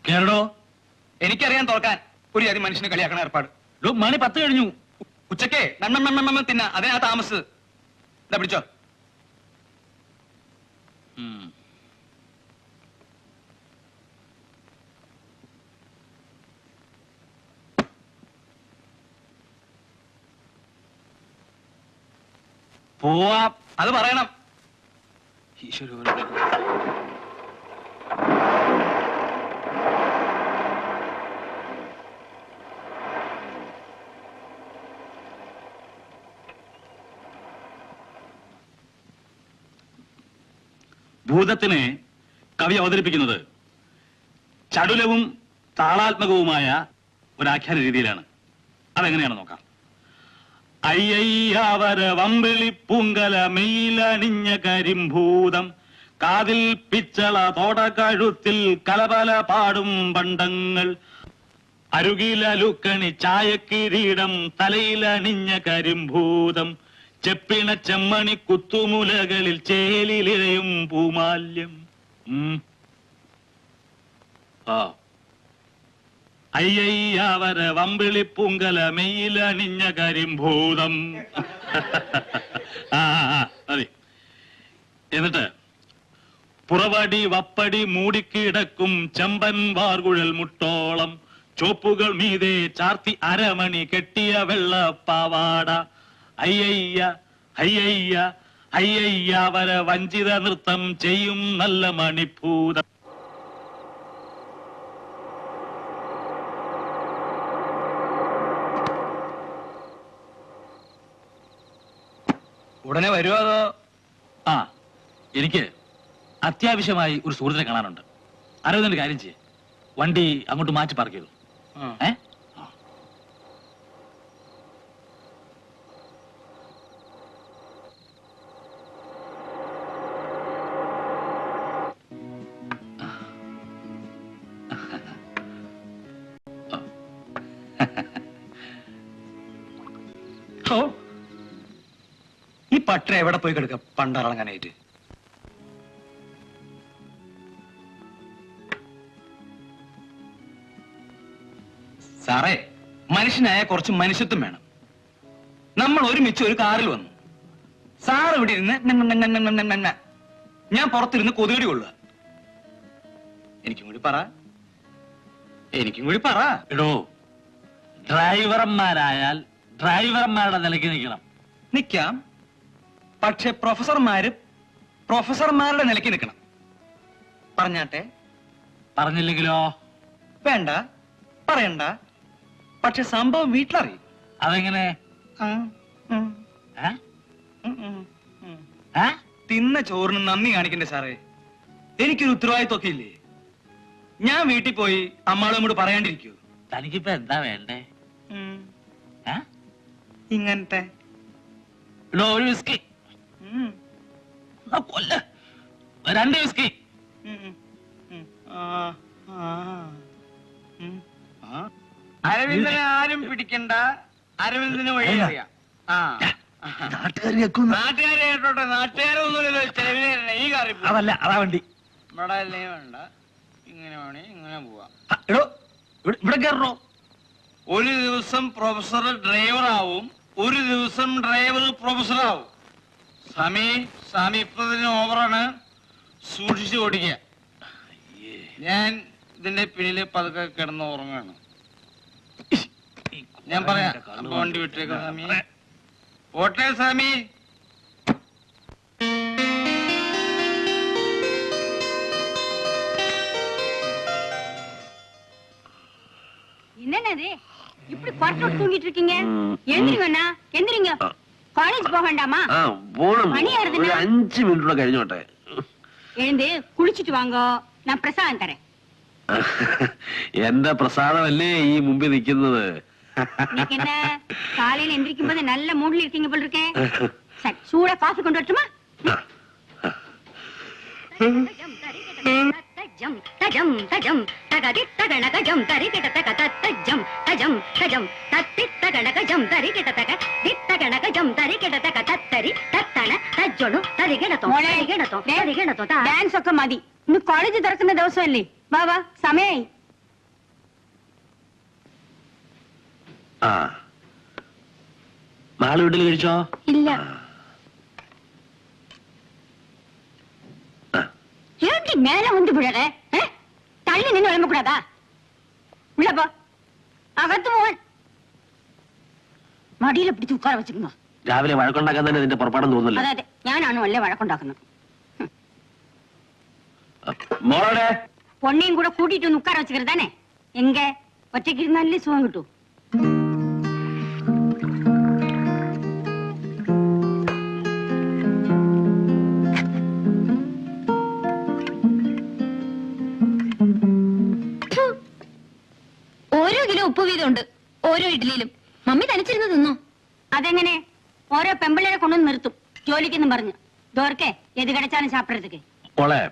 കേരളോ എനിക്കറിയാൻ തോൽക്കാൻ ഒരു അതി മനുഷ്യനെ കളിയാക്കണ ഏർപ്പാട്. മണി 10 കഴിഞ്ഞു. ഉച്ചക്കേ നന്മ തിന്ന അതിനാ താമസ്. ഇതാ പിടിച്ചോ. പോവാ. അത് പറയണം. ഭൂതത്തിനെ കവി അവതരിപ്പിക്കുന്നത് ചടുലവും താളാത്മകവുമായ ഒരാഖ്യാന രീതിയിലാണ്. അതെങ്ങനെയാണ് നോക്കാം. അയ്യയ്യാവര വമ്പിളി പൂങ്കല മെയിലണിഞ്ഞ കരിമ്പൂതം കാതിൽ പിച്ചള തോട കഴുത്തിൽ കലപല പാടും പണ്ടങ്ങൾ അരുകിലലുക്കണി ചായക്കിരീടം തലയിലണിഞ്ഞ കരിമ്പൂതം ചെപ്പിണ ചെമ്മണി കുത്തുമുലകളിൽ ചേലിലിഴയും പൂമാല്യം. അയ്യയ്യാവര വമ്പിളി പൂങ്കല മെയിലണിഞ്ഞ കരിമ്പൂതം. മതി. എന്നിട്ട് പുറവടി വപ്പടി മൂടിക്കിടക്കും ചെമ്പൻ വാർകുഴൽ മുട്ടോളം ചോപ്പുകൾ മീതെ ചാർത്തി അരമണി കെട്ടിയ വെള്ളപ്പാവാട അയ്യയ്യ അയ്യയ്യ അയ്യയ്യാവര വഞ്ചിത നൃത്തം ചെയ്യും നല്ല മണിഭൂതം. ഉടനെ വരുമോ അതോ? എനിക്ക് അത്യാവശ്യമായി ഒരു സുഹൃത്തിനെ കാണാനുണ്ട്. അരവിന്ദന്റെ കാര്യം ചെയ്യേ, വണ്ടി അങ്ങോട്ട് മാറ്റി പാർക്ക് ചെയ്തു. ഈ പട്ട എവിടെ പോയി കിടക്ക പണ്ടറങ്ങാനായിട്ട്? സാറേ, മനുഷ്യനായ കുറച്ച് മനുഷ്യത്വം വേണം. നമ്മൾ ഒരുമിച്ച് ഒരു കാറിൽ വന്നു. സാർ ഇവിടെ ഇരുന്ന് ഞാൻ പുറത്തിരുന്ന് കൊതുകടി കൊള്ളുക. എനിക്കും കൂടി പറ. എടോ, ഡ്രൈവർമാരായാൽ ഡ്രൈവർമാരുടെ നിലയ്ക്ക് നിൽക്കണം. നിൽക്കാം, പക്ഷെ പ്രൊഫസർമാരുടെ നിലയ്ക്ക് നിൽക്കണം. പറഞ്ഞാട്ടെ? പറഞ്ഞില്ലെങ്കിലോ? വേണ്ട, പറയണ്ട. പക്ഷെ സംഭവം വീട്ടിലറിയും. അതെങ്ങനെ? തിന്ന ചോറിന് നന്ദി കാണിക്കണ്ടേ സാറേ? എനിക്കൊരു ഉത്തരവാദിത്വമൊക്കെ ഇല്ലേ? ഞാൻ വീട്ടിൽ പോയി അമ്മാളും കൂടെ പറയാണ്ടിരിക്കൂ. തനിക്കിപ്പോ എന്താ വേണ്ടേ? ഇങ്ങനത്തെ ഒരു വിസ്കി, 2 വിസ്കി. അരവിന്ദനെ ആരും പിടിക്കണ്ട. അരവിന്ദന് വഴി അറിയാം. നാട്ടുകാരെ കേട്ടോട്ടെ. നാട്ടുകാരൊന്നുമില്ലല്ലോ. ചെലവിനെ ഈ കാറി അതല്ല, അതാ വണ്ടി. ഇവിടെ വേണ്ട, ഇങ്ങനെ വേണേ ഇങ്ങനെ പോവാം. ഇവിടെ കയറണോ? ഒരു ദിവസം പ്രൊഫസർ ഡ്രൈവറാവും, ഒരു ദിവസം ഡ്രൈവർ പ്രൊഫസറാവും. സ്വാമി ഇപ്പൊ തന്നെ ഓവറാണ്. സൂക്ഷിച്ചു ഓടിക്കുക. ഞാൻ ഇതിന്റെ പിന്നില് പതുക്കെ കിടന്ന് ഉറങ്ങാണ്. ഞാൻ പറയാം. വണ്ടി വിട്ടേക്കാം സ്വാമി. ഓട്ടെ സ്വാമി. என்னது இப்படி கொரட்டை தூங்கிட்டு இருக்கீங்க? எந்திரிங்கண்ணா, எந்திரிங்க. காலேஜ் போக வேண்டாமா? மணி ஆறுதுன்னா 5 മിനിറ്റ് കഴിഞ്ഞോട്ടെ. எழுந்து குளிச்சிட்டு வாங்க, நான் பிரசாதம் தரேன். എന്റെ പ്രസാദമല്ലേ ഈ മുമ്പിൽ നിൽക്കുന്നത്? இன்னைக்கு என்ன காலையில எந்திரிக்கும் போது நல்ல மூட்ல இருக்கீங்க போல இருக்கே. சரி, சூடா காஃபி கொண்டு வரட்டுமா? தஜம் தஜம் தஜம் தகதி தகணக ஜம் தரி கிட்ட தக தஜம் தஜம் தஜம் தத்தி தகணக ஜம் தரி கிட்ட தக தித்தகணக ஜம் தரி கிட்ட தக தத்தரி தத்தன தஜ்ஜொணு தரி கிடതോ തരി കിടതോ டான்ஸ் ഒക്കെ മതി. ഇന്ന് കോളേജ് തുറക്കുന്ന ദിവസമല്ലേ? വാ വാ, സമയായി. ആ നാളെ വീട്ടിൽ കഴിച്ചോ? ഇല്ല. ஏண்டி மேல வந்து விழற? தள்ளி நின்று விளம்பக்கூடாதா? உள்ளப்பா, അകത്ത് പോവാൻ. മടിയിൽ പിടിച്ച് ഉட்கார വെച്ചിരുന്നോ? രാവിലെ വഴക്കുണ്ടാക്കാൻ തന്നെ ഇതിന്റെ പുറപ്പാടെന്ന് തോന്നുന്നില്ല. അതെ, ഞാനാണോ അല്ലേ വഴക്കുണ്ടാക്കുന്നത്? മോളെ പൊണ്ണിയും കൂടെ കൂട്ടിയിട്ട് ഒന്ന് ഉட்கார വെച്ചിരുതാനേ. എങ്ക ഒറ്റയ്ക്ക് ഇരുന്നാലേ സുഖം കിട്ടൂ. ഓരോ കിലോ ഉപ്പ് വീതമുണ്ട് ഓരോ ഇഡ്ഡലിയിലും. മമ്മി തനിച്ചിരുന്ന് തിന്നോ? അതെങ്ങനെ? ഓരോ പെമ്പിള്ളേരെ കൊണ്ടൊന്ന് നിർത്തും ജോലിക്കെന്നും പറഞ്ഞു. ദോർക്കെ ഏത് കിടച്ചാലും സാപ്പിടത്തേക്ക്. മോളെ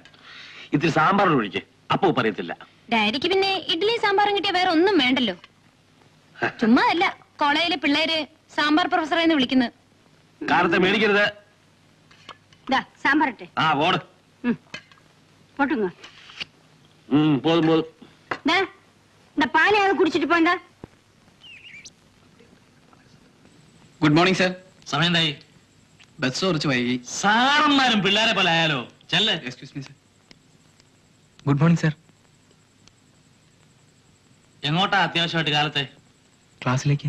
ഇത്തിരി സാമ്പാർ ഒഴിക്ക്, അപ്പൊ പറയത്തില്ല. ഡാഡിക്ക് പിന്നെ ഇഡ്ഡലി സാമ്പാറും കിട്ടിയ വേറെ ഒന്നും വേണ്ടല്ലോ. ചുമ്മാ അല്ല കോളേജിലെ പിള്ളേര് സാമ്പാർ പ്രൊഫസറെ എന്ന് വിളിക്കുന്നത്. കാലത്തെ മേടിക്കരുത്. സാമ്പാറിട്ടെ ആ പോട്. പോട്ടുങ്ങ. പോതും പോതും. இந்த பாலையாவது குடிச்சிட்டு போங்க. Good morning sir. സമയം എന്തായി? ബസ് കുറച്ച് വൈകി. സാറന്മാരും പിള്ളേരെ പോലെ ആയാലോ? ചെല്ലേ. Excuse me sir. Good morning sir. എങ്ങോട്ടാ അത്യാവശ്യമായിട്ട് കാലത്തെ? ക്ലാസ്സിലേക്ക്.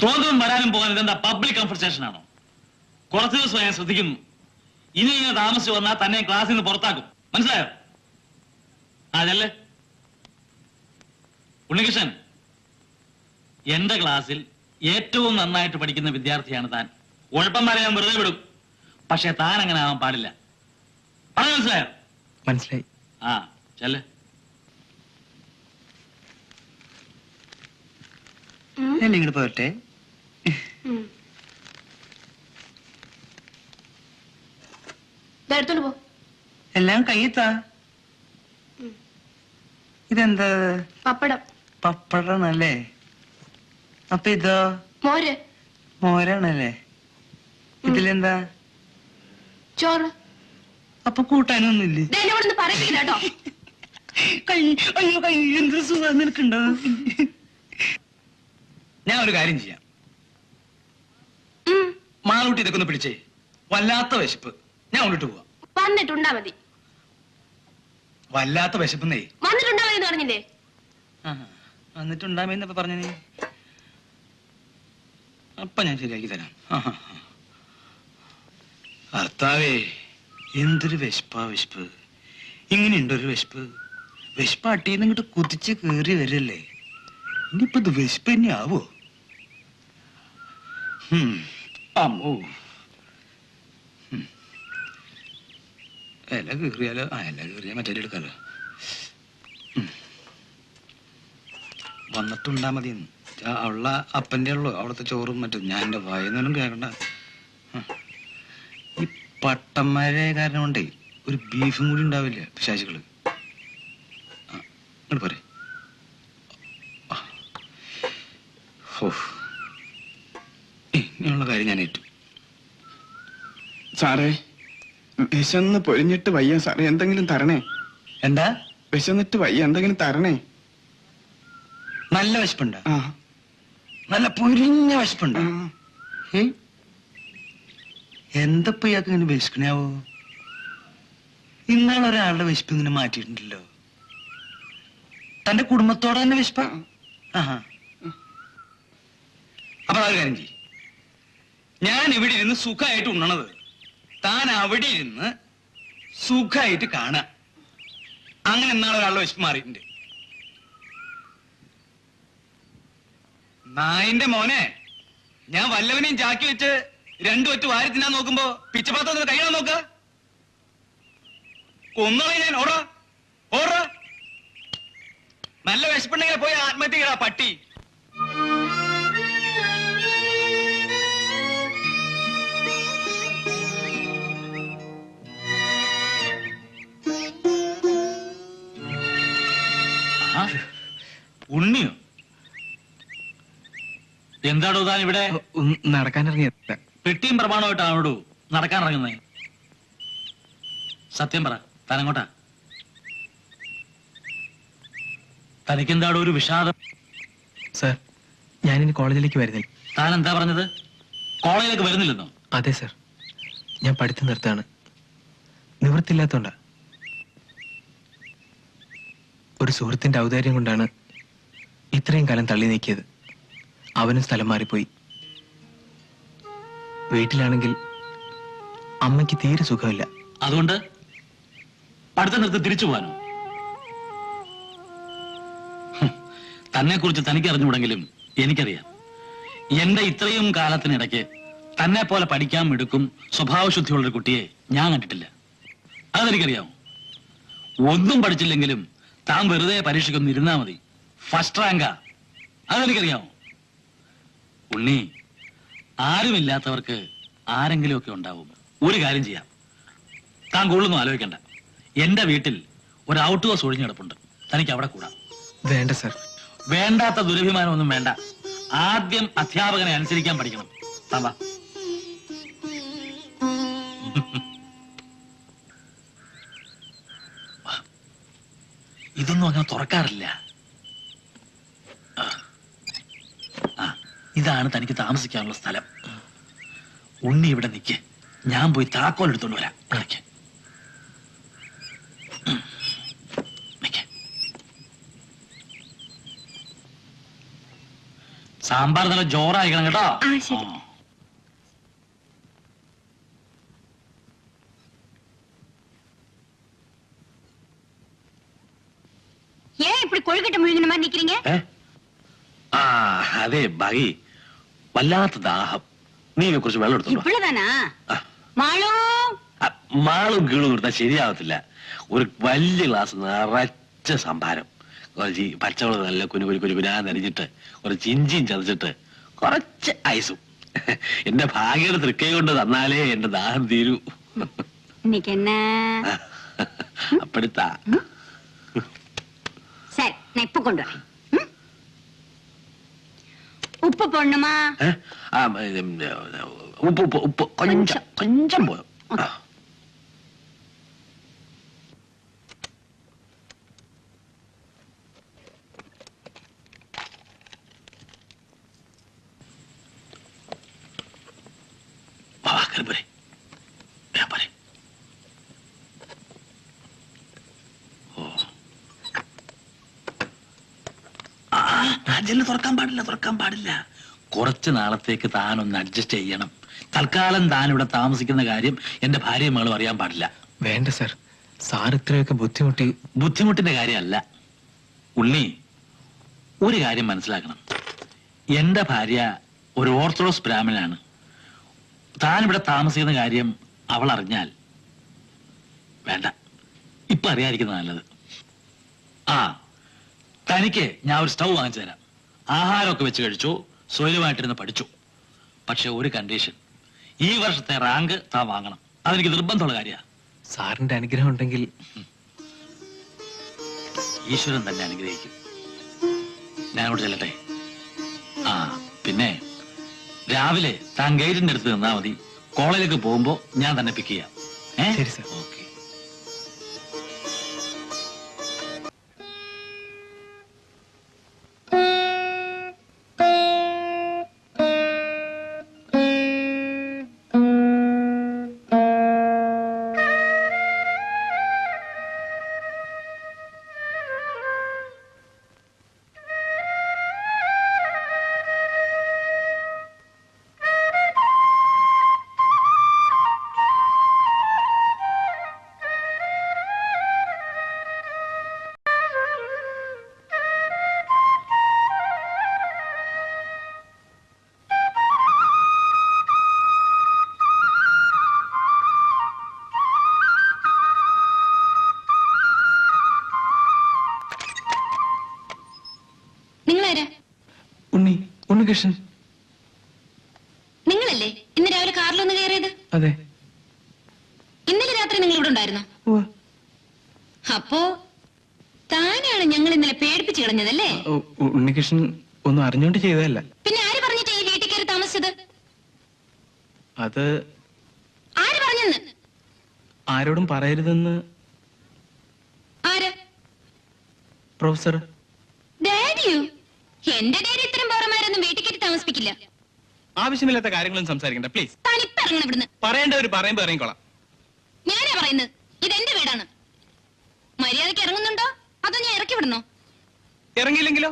തോന്നുന്നതും വരാനും പോകാൻ ഇതെന്താ പബ്ലിക് കൺഫർസേഷൻ ആണോ? കുറച്ച് ദിവസം ഞാൻ ശ്രദ്ധിക്കുന്നു. ഇനി ഇങ്ങനെ താമസിച്ച് വന്നാൽ തന്നെ ക്ലാസ്സിൽ നിന്ന് പുറത്താക്കും. മനസ്സിലായോ? ആ ചെല്ലേ. ഉണ്ണികൃഷ്ണൻ, എന്റെ ക്ലാസ്സിൽ ഏറ്റവും നന്നായിട്ട് പഠിക്കുന്ന വിദ്യാർത്ഥിയാണ് താൻ. ഉഴപ്പന്മാരെ ഞാൻ വെറുതെ വിടും, പക്ഷെ താൻ അങ്ങനെ ആവാൻ പാടില്ല. പറഞ്ഞു മനസ്സിലായോ? മനസ്സിലായി. ആ ചെല്ലേ. ഇങ്ങോട്ട് പോരട്ടെ. എടുത്തോണ്ട് പോ. എല്ലാം കയ്യെത്താ. ഇതെന്താ? പപ്പടം. പപ്പടാണല്ലേ? അപ്പൊ ഇതോ? മോര്. മോരാണല്ലേ? ഇതിലെന്താ? ചോറ്. അപ്പൊ കൂട്ടാനൊന്നുമില്ലേ? എന്നോടൊന്ന് പറയിപ്പിക്കില്ല കേട്ടോ. അയ്യോ കൈ എന്ത് സുഖം നിനക്കുണ്ടോ? ഞാൻ ഒരു കാര്യം ചെയ്യാം. മാളൂട്ടി ഇതൊക്കെ ഒന്ന് പിടിച്ചേ. വല്ലാത്ത വിശപ്പ്. ഞാൻ കൊണ്ടിട്ട് പോവാ. വന്നിട്ടുണ്ടാ മതി. വല്ലാത്ത വിശപ്പെന്നേ. വന്നിട്ടുണ്ടാ മതി എന്ന് പറഞ്ഞില്ലേ? വന്നിട്ടുണ്ടാമെന്നപ്പോ പറഞ്ഞു നീ. അപ്പൊ ഞാൻ ശരിയാക്കി തരാം. ഭർത്താവേ, എന്തൊരു വിശപ്പാ വിശപ്പ്. ഇങ്ങനെയുണ്ടൊരു വിശപ്പ്. വിശപ്പ് അട്ടിന്ന് ഇങ്ങോട്ട് കുതിച്ച് കേറി വരല്ലേ. ഇനിയിപ്പോ ഇത് വിശപ്പ് തന്നെ ആവോ? അമ്മോ, ഇല കീറിയാലോ? ഇല കീറിയാ മറ്റേ എടുക്കാലോ. വന്നിട്ടുണ്ടാ മതി. ഉള്ള അപ്പൻ്റെ ഉള്ളു അവിടുത്തെ ചോറും മറ്റും. ഞാൻ എൻ്റെ വായനൊന്നും കേൾക്കണ്ട. ഈ പട്ടന്മാരെ കാരണം കൊണ്ടേ ഒരു ബീഫും കൂടി ഉണ്ടാവില്ല പിശാചുകള്. ഇങ്ങോട്ട് പോരെ. ഇങ്ങനെയുള്ള കാര്യം ഞാൻ ഏറ്റു. സാറേ, വിശന്ന് പൊരിഞ്ഞിട്ട് വയ്യ സാറേ, എന്തെങ്കിലും തരണേ. എന്താ? വിശന്നിട്ട് വയ്യ, എന്തെങ്കിലും തരണേ. നല്ല വിശപ്പുണ്ടോ? ആ, നല്ല പൊരിഞ്ഞ വിശപ്പുണ്ടോ? എന്തപ്പോ ഇയാൾക്ക് ഇങ്ങനെ വിശക്കണാവോ? ഇന്നാളൊരാളുടെ വിശപ്പ് ഇങ്ങനെ മാറ്റിയിട്ടുണ്ടല്ലോ. തന്റെ കുടുംബത്തോടെ തന്നെ വിശപ്പ. അപ്പൊ അതൊരു കാര്യം ചെയ്യും. ഞാൻ ഇവിടെ ഇരുന്ന് സുഖമായിട്ട് ഉണ്ണണത് താൻ അവിടെ ഇരുന്ന് സുഖമായിട്ട് കാണാം. അങ്ങനെ ഇന്നാളൊരാളുടെ വിശപ്പ് മാറിയിട്ടുണ്ട്. നായിന്റെ മോനെ, ഞാൻ വല്ലവനെയും ചാക്കി വെച്ച് രണ്ടു ഒറ്റ വാരി തിന്നാൻ നോക്കുമ്പോ പിച്ചപാത്രത്തിന് കഴിയാൻ നോക്ക. കൊന്നോളെ ഞാൻ. ഓടാ ഓടാ. നല്ല വിശപ്പുണ്ടെങ്കിൽ പോയി ആത്മഹത്യ ചെയ്യടാ പട്ടി. ഉണ്ണിയോ? എന്താടോ താൻ ഇവിടെ? നടക്കാനിറങ്ങിയ പെട്ടിയും പ്രമാണമായിട്ടാണോടോ നടക്കാൻ ഇറങ്ങുന്നത്? സത്യം പറ, താൻ എങ്ങോട്ടാ? തനിക്കെന്താടോ ഒരു വിഷാദം? സർ, ഞാനിനി കോളേജിലേക്ക് വരുന്നില്ല. താൻ എന്താ പറഞ്ഞത്? കോളേജിലേക്ക് വരുന്നില്ലെന്നോ? അതെ സർ, ഞാൻ പഠിത്തം നിർത്താണ്. നിവൃത്തില്ലാത്തോണ്ടാ. ഒരു സുഹൃത്തിന്റെ ഔദാര്യം കൊണ്ടാണ് ഇത്രയും കാലം തള്ളി നീക്കിയത്. അവനും സ്ഥലം മാറിപ്പോയി. വീട്ടിലാണെങ്കിൽ അമ്മയ്ക്ക് തീരെ സുഖമില്ല. അതുകൊണ്ട് പഠിത്തം നിർത്തി തിരിച്ചു പോകാനോ? തന്നെ കുറിച്ച് തനിക്ക് അറിഞ്ഞുകൂടെങ്കിലും എനിക്കറിയാം. എന്റെ ഇത്രയും കാലത്തിനിടയ്ക്ക് തന്നെ പോലെ പഠിക്കാൻ എടുക്കും സ്വഭാവശുദ്ധിയുള്ളൊരു കുട്ടിയെ ഞാൻ കണ്ടിട്ടില്ല. അതെനിക്കറിയാമോ? ഒന്നും പഠിച്ചില്ലെങ്കിലും താൻ വെറുതെ പരീക്ഷയ്ക്കൊന്നും ഇരുന്നാ മതി, ഫസ്റ്റ് റാങ്കാ. അതെനിക്കറിയാമോ? ഉണ്ണി, ആരുമില്ലാത്തവർക്ക് ആരെങ്കിലുമൊക്കെ ഉണ്ടാവും. ഒരു കാര്യം ചെയ്യാം, താൻ കൂടുതലൊന്നും ആലോചിക്കണ്ട. എന്റെ വീട്ടിൽ ഒരു ഔട്ട് ഹൗസ് ഒഴിഞ്ഞു കിടപ്പുണ്ട്, തനിക്ക് അവിടെ കൂടാം. വേണ്ട സർ. വേണ്ടാത്ത ദുരഭിമാനമൊന്നും വേണ്ട. ആദ്യം അധ്യാപകനെ അനുസരിക്കാൻ പഠിക്കണം. താൻ വാ. ഇതൊന്നും അങ്ങനെ തുറക്കാറില്ല. ഇതാണ് തനിക്ക് താമസിക്കാനുള്ള സ്ഥലം. ഉണ്ണി ഇവിടെ നിൽക്ക്, ഞാൻ പോയി താക്കോൽ എടുത്തോണ്ട് വരാം. നിക്ക്. സാമ്പാർ നല്ല ജോറായിക്കണം കേട്ടോ. ஏன் இப்படி கொழுக்கட்டை முழுங்கின மாதிரி நிக்கிறீங்க? അതെ ബഹി, വല്ലാത്ത ദാഹം. നീ കുറച്ച് വെള്ളം എടുത്തു. ഇപ്പോഴതാനാ മാളൂ? മാളും കീളും കൊടുത്താൽ ശരിയാവത്തില്ല. ഒരു വലിയ ഗ്ലാസ് നിറച്ച സംഭാരം, കുറച്ച് പച്ചവെള്ളം നല്ല കുനുകുനാന്നരിഞ്ഞിട്ട്, കുറച്ച് ഇഞ്ചിയും ചതച്ചിട്ട്, കുറച്ച് ഐസും. എന്റെ ഭാഗ്യയുടെ തൃക്കൈ കൊണ്ട് തന്നാലേ എന്റെ ദാഹം തീരൂ. അപ്പടിത്താ. சரி, நான் இப்ப கொண்டு வரேன். உப்பு போடணுமா? ഉപ്പ് ഉപ്പ് ഉപ്പ് കൊഞ്ചം കൊഞ്ചം പോയോ? തുറക്കാൻ പാടില്ല. കുറച്ച് നാളത്തേക്ക് താനൊന്ന് അഡ്ജസ്റ്റ് ചെയ്യണം. തൽക്കാലം താൻ ഇവിടെ താമസിക്കുന്ന കാര്യം എന്റെ ഭാര്യയും മകളും അറിയാൻ പാടില്ല. വേണ്ട സർ, സാർ ഇത്രയൊക്കെ ബുദ്ധിമുട്ടിന്റെ കാര്യമല്ല ഉണ്ണി. ഒരു കാര്യം മനസ്സിലാക്കണം, എന്റെ ഭാര്യ ഒരു ഓർത്തഡോക്സ് ബ്രാഹ്മണനാണ്. താൻ ഇവിടെ താമസിക്കുന്ന കാര്യം അവൾ അറിഞ്ഞാൽ വേണ്ട, ഇപ്പൊ അറിയാതിരിക്കുന്നത് നല്ലത്. തനിക്ക് ഞാൻ ഒരു സ്റ്റൗ വാങ്ങിച്ചു തരാം. ആഹാരമൊക്കെ വെച്ച് കഴിച്ചു, സ്വയമായിട്ടിരുന്ന് പഠിച്ചു. പക്ഷെ ഒരു കണ്ടീഷൻ, ഈ വർഷത്തെ റാങ്ക് താൻ വാങ്ങണം. അതെനിക്ക് നിർബന്ധമുള്ള കാര്യമാണ്. സാറിന്റെ അനുഗ്രഹം ഉണ്ടെങ്കിൽ ഈശ്വരൻ തന്നെ അനുഗ്രഹിക്കും. ഞാനോട് ചെല്ലട്ടെ? പിന്നെ രാവിലെ താൻ ഗൈഡിന്റെ അടുത്ത് നിന്നാ മതി. കോളേജിലേക്ക് പോകുമ്പോ ഞാൻ തന്നെ പിക്ക് ചെയ്യാം. ശരി സർ. ഓക്കെ. ഉണ്ണികൃഷ്ണൻ നിങ്ങളല്ലേ ഇന്ന് രാവിലെ കാറിലൊന്ന് കയറിയത്? അതെ. ഇന്നലെ രാത്രി നിങ്ങൾ ഇവിടെ ഉണ്ടായിരുന്നോ? അപ്പോ താനാണ് ഞങ്ങൾ ഇന്നലെ പേടിപ്പിച്ചു കളഞ്ഞതല്ലേ? ഉണ്ണികൃഷ്ണൻ ഒന്നും അറിഞ്ഞോണ്ട് ചെയ്തതല്ല. പിന്നെ ആര് പറഞ്ഞിട്ട് ഈ വീട്ടിൽ കയറി താമസിച്ചത്? അത് ആര് പറഞ്ഞെന്ന്? ആരോടും പറയരുതെന്ന്. ആര്? പ്രൊഫസർ. അയ്യോ, എന്റെ ഡയറി ഇത്തരം പൗരന്മാരൊന്നും വീട്ടിൽ കയറ്റി താമസിപ്പിക്കില്ല. ആവശ്യമില്ലാത്ത കാര്യങ്ങളൊന്നും സംസാരിക്കണ്ട പ്ലീസ്. തനിപ്പ് ഇറങ്ങണം ഇവിടുന്ന്. പറയേണ്ടവര് പറയുമ്പോ ഇറങ്ങിക്കോളാം. ഞാനാ പറയുന്നത്, ഇതെന്റെ വീടാണ്. മര്യാദക്ക് ഇറങ്ങുന്നുണ്ടോ അതോ ഞാൻ ഇറക്കി വിടണോ? ഇറങ്ങിയില്ലെങ്കിലോ?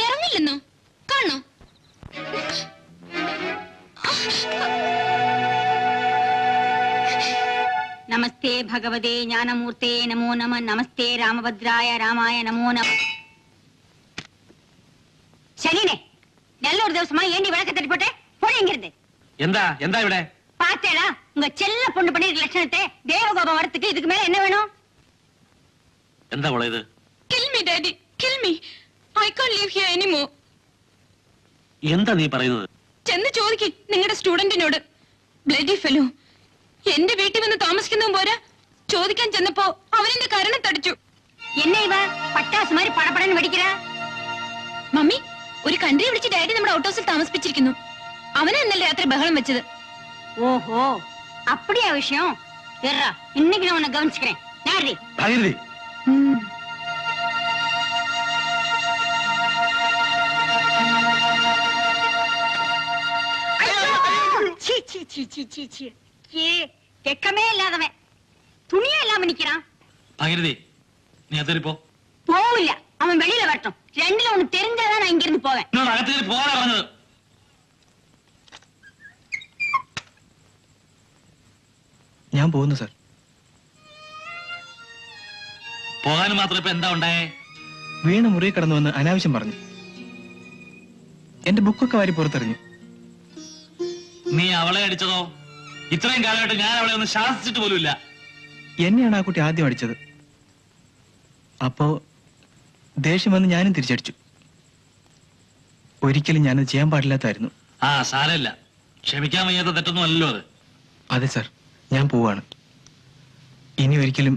ഇറങ്ങില്ലെന്നോ? കാണണോ? നമസ്തേ ഭഗവതേ ജ്ഞാനമൂർത്തേ നമോ നമ. നമസ്തേ രാമഭദ്രായ രാമായ നമോ നമ. ശരീനെ நல்ல ஒரு ദിവസமா ஏண்டி விளக்க தட்டி போறேங்கிறது? എന്താ എന്താ ഇവിടെ? பாத்தேடா உங்க செல்ல பொண்ணு பண்ணிருக்க லட்சணத்தை. தேவகோபம் வரத்துக்கு இதுக்கு மேல என்ன வேணும்? എന്താ മോളെ ഇത്? Kill me, Daddy. Kill me. I can't live here anymore. എന്താ നീ പറയുന്നത്? ചെന്ന് ചോദിക്ക് നിങ്ങളുടെ സ്റ്റുഡന്റിനോട്. Bloody fellow. എന്റെ വീട്ടിൽ വന്ന് താമസിക്കുന്നതും പോരാ, ചോദിക്കാൻ ചെന്നപ്പോ അവനെന്റെ കരണം തടിച്ചു. என்ன இவ பட்டாசு மாதிரி படபடன்னு வெடிக்கிறா? മമ്മി, ഒരു കൺട്രി വിളിച്ച് ഡാഡി നമ്മുടെ ഔട്ട് ഹൗസിൽ താമസിപ്പിച്ചിരിക്കുന്നു. അവനാ ഇന്നലെ രാത്രി ബഹളം വെച്ചത്. ஓஹோ அப்படியா விஷயம்? எர்ரா இன்னைக்கு நான் உன்னை கவனிச்சுக்கிறேன். யாரு? ഭഗവതി, சீ சீ சீ சீ சீ சீ. வெக்கமே இல்லாதவன் துணியா இல்லாம நிக்கிறான். ഭഗീരഥി, നീ അതൊരു പോ. போவில்ல, அவன் வெளியில வரட்டும். ரெண்டுல ஒண்ணு தெரிஞ்சாதான் நான் இங்க இருந்து போவேன். എന്നോട് അകത്തേക്ക് പോകാൻ പറഞ്ഞത്. ഞാൻ പോകുന്നു സാർ. പോകാൻ മാത്രം ഇപ്പൊ എന്താ ഉണ്ടായേ? വീണ മുറി കടന്നു വന്ന് അനാവശ്യം പറഞ്ഞു. എന്റെ ബുക്കൊക്കെ വാരി പുറത്തെറിഞ്ഞു. നീ അവളെ അടിച്ചതോ? ഇത്രയും കാലമായിട്ട് ഞാൻ അവളെ ഒന്ന് ശാസിച്ചിട്ട് പോലുമില്ല. എന്നെയാണ് ആ കുട്ടി ആദ്യം അടിച്ചത്. അപ്പോ ദേഷ്യം വന്ന് ഞാനും തിരിച്ചടിച്ചു. ഒരിക്കലും ഞാനത് ചെയ്യാൻ പാടില്ലാത്തായിരുന്നു. ആ സാരമില്ല, ക്ഷമിക്കാൻ വയ്യാത്ത തെറ്റൊന്നും അല്ലല്ലോ അത്. അതെ സാർ, ഞാൻ പോവാണ്. ഇനി ഒരിക്കലും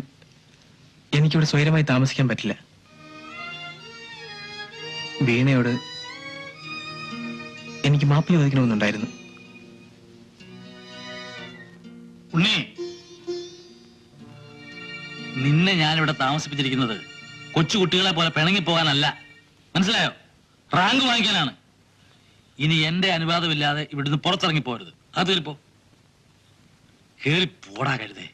എനിക്കിവിടെ സ്വൈരമായി താമസിക്കാൻ പറ്റില്ല. വീണയോട് എനിക്ക് മാപ്പ് ചോദിക്കണമെന്നുണ്ടായിരുന്നു. ഉണ്ണി, നിന്നെ ഞാനിവിടെ താമസിപ്പിച്ചിരിക്കുന്നത് കൊച്ചു കുട്ടികളെ പോലെ പിണങ്ങിപ്പോകാനല്ല, മനസ്സിലായോ? റാങ്ക് വാങ്ങിക്കാനാണ്. ഇനി എന്റെ അനുവാദമില്ലാതെ ഇവിടുന്ന് പുറത്തിറങ്ങി പോരുത്. അത് കേറിപ്പോ, കേറി പോടാ കരുതേ.